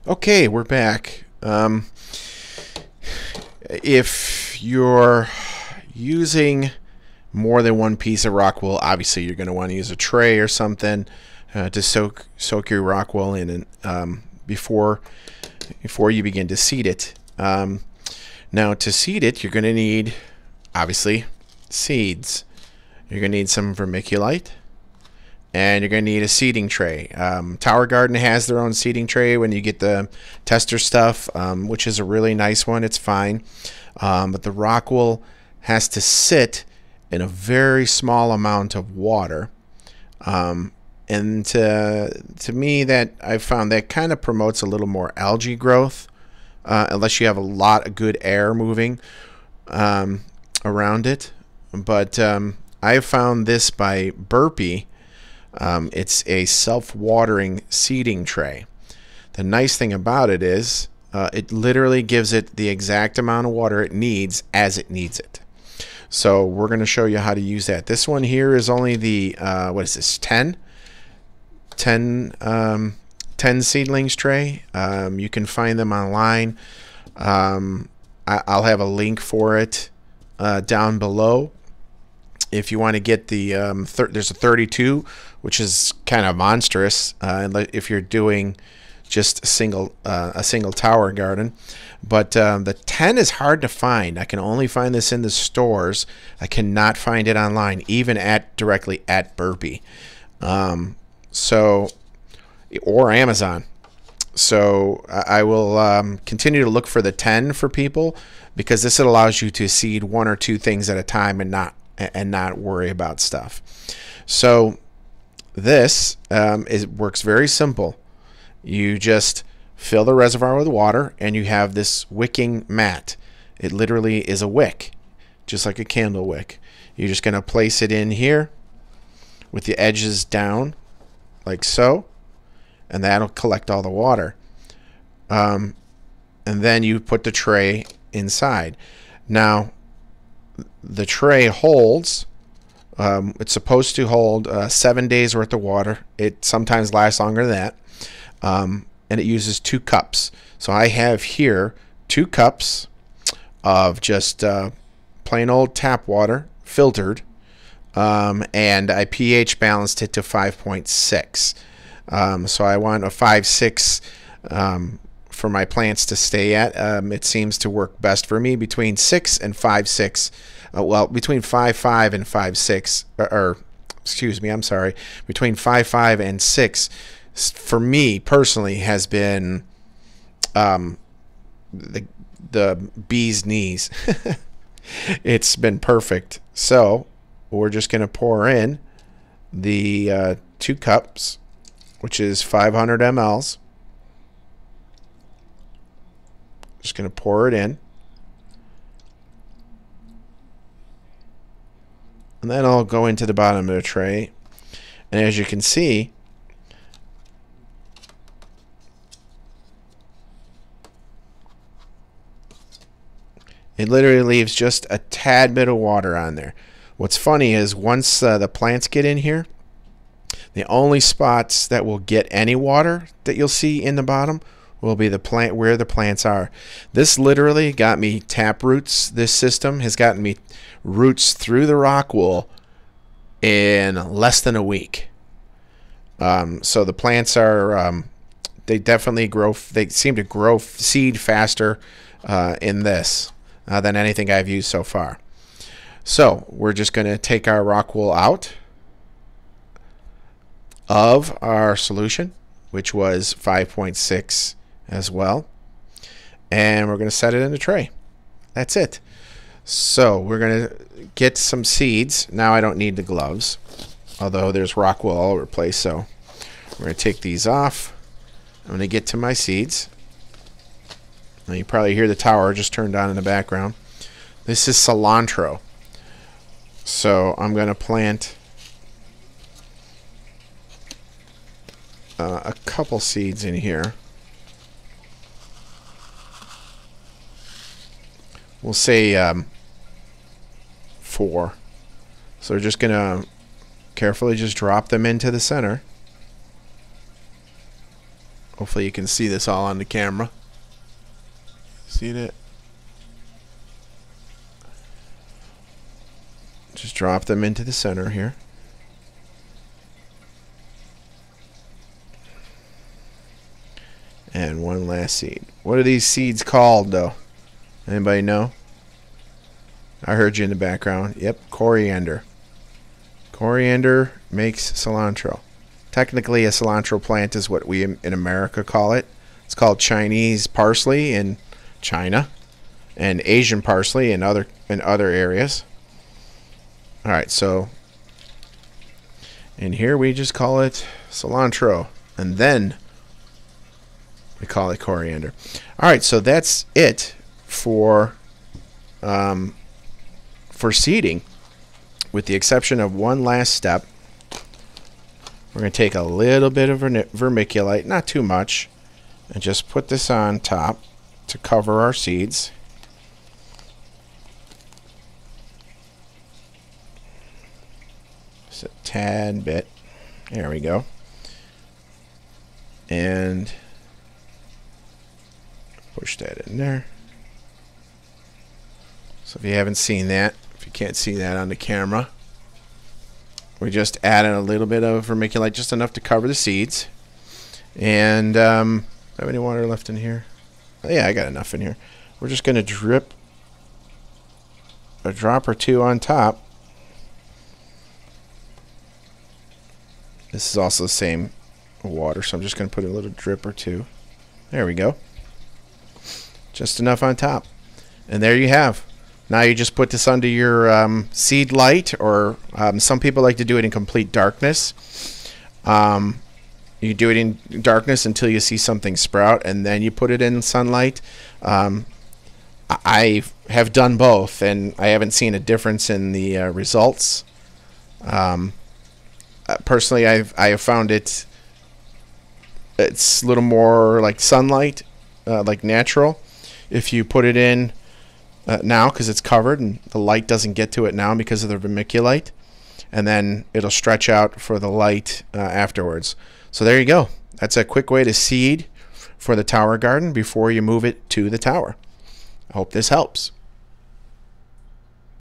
Okay, we're back. If you're using more than one piece of rock wool, obviously you're going to want to use a tray or something to soak your rock wool in before you begin to seed it. Now, to seed it, you're going to need, obviously, seeds. You're going to need some vermiculite, and you're going to need a seeding tray. Tower Garden has their own seeding tray when you get the tester stuff, which is a really nice one. It's fine. But the Rockwool has to sit in a very small amount of water. And to me, that I've found that kind of promotes a little more algae growth, unless you have a lot of good air moving around it. But I found this by Burpee. It's a self-watering seeding tray. The nice thing about it is it literally gives it the exact amount of water it needs as it needs it. So we're going to show you how to use that. This one here is only the, what is this, 10 seedlings tray. You can find them online. I'll have a link for it down below. If you want to get the, there's a 32, which is kind of monstrous if you're doing just a single tower garden. But the 10 is hard to find. I can only find this in the stores. I cannot find it online, even directly at Burpee, or Amazon. So I will continue to look for the 10 for people, because this allows you to seed one or two things at a time and not worry about stuff. So this works very simple. You just fill the reservoir with water, and you have this wicking mat. It literally is a wick, just like a candle wick. You're just going to place it in here with the edges down, like so, and that'll collect all the water. And then you put the tray inside. Now, the tray holds, it's supposed to hold 7 days worth of water. It sometimes lasts longer than that. And it uses 2 cups. So I have here 2 cups of just plain old tap water, filtered, and I pH balanced it to 5.6. So I want a 5.6 for my plants to stay at. It seems to work best for me between 6 and 5.6. Well, between 5.5 and 5.6, or excuse me, I'm sorry, between 5.5 and 6, for me personally, has been the bee's knees. It's been perfect. So we're just going to pour in the 2 cups, which is 500 mLs. Just going to pour it in. And then I'll go into the bottom of the tray. And as you can see, it literally leaves just a tad bit of water on there. What's funny is once the plants get in here, the only spots that will get any water that you'll see in the bottom will be the plant where the plants are. This literally got me tap roots. This system has gotten me roots through the Rockwool in less than a week. So the plants are, they definitely grow. They seem to grow seed faster in this than anything I've used so far. So we're just going to take our Rockwool out of our solution, which was 5.6 as well, and we're going to set it in the tray. That's it. So we're going to get some seeds. Now I don't need the gloves, although there's Rockwool all over the place. So we're going to take these off. I'm going to get to my seeds. Now you probably hear the tower just turned on in the background. This is cilantro. So I'm going to plant a couple seeds in here. We'll say 4. So we're just going to carefully just drop them into the center. Hopefully you can see this all on the camera. See that? Just drop them into the center here. And one last seed. What are these seeds called, though? Anybody know? I heard you in the background. Yep, coriander. Coriander makes cilantro. Technically, a cilantro plant is what we in America call it. It's called Chinese parsley in China, and Asian parsley in other areas. All right, so in here we just call it cilantro, and then we call it coriander. All right, so that's it for seeding, with the exception of one last step. We're going to take a little bit of vermiculite, not too much, and just put this on top to cover our seeds. Just a tad bit. There we go. And push that in there. So if you haven't seen that, if you can't see that on the camera, we just added a little bit of vermiculite, just enough to cover the seeds. And do I have any water left in here? Oh, yeah, I got enough in here. We're just going to drip a drop or two on top. This is also the same water, so I'm just going to put a little drip or two. There we go. Just enough on top. And there you have. Now you just put this under your seed light, or some people like to do it in complete darkness. You do it in darkness until you see something sprout, and then you put it in sunlight. I have done both, and I haven't seen a difference in the results. Personally, I have found it's a little more like sunlight, like natural. If you put it in now, because it's covered and the light doesn't get to it now because of the vermiculite, and then it'll stretch out for the light afterwards. So there you go. That's a quick way to seed for the tower garden before you move it to the tower. I hope this helps.